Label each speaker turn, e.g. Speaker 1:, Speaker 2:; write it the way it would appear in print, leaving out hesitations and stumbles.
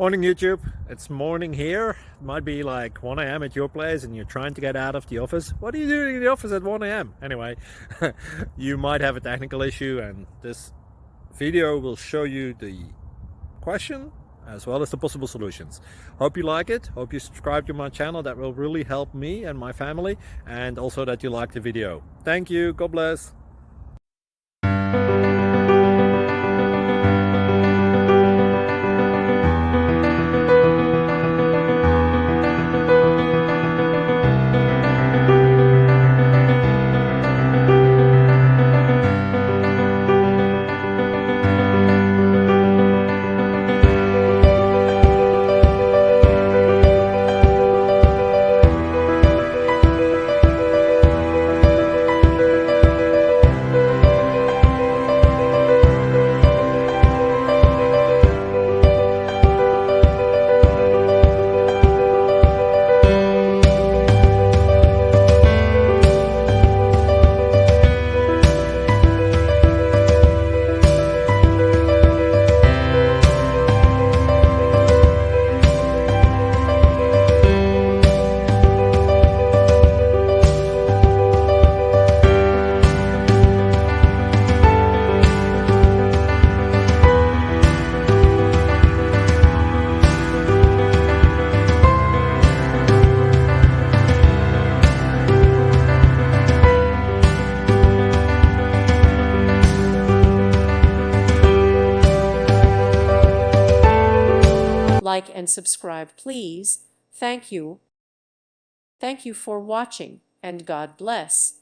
Speaker 1: Morning YouTube, it's morning here. It might be like 1 a.m. at your place and you're trying to get out of the office. What are you doing in the office at 1 a.m.? Anyway, you might have a technical issue and this video will show you the question as well as the possible solutions. Hope you like it, hope you subscribe to my channel. That will really help me and my family, and also that you like the video. Thank you, God bless.
Speaker 2: Like and subscribe, please. Thank you. Thank you for watching, and God bless.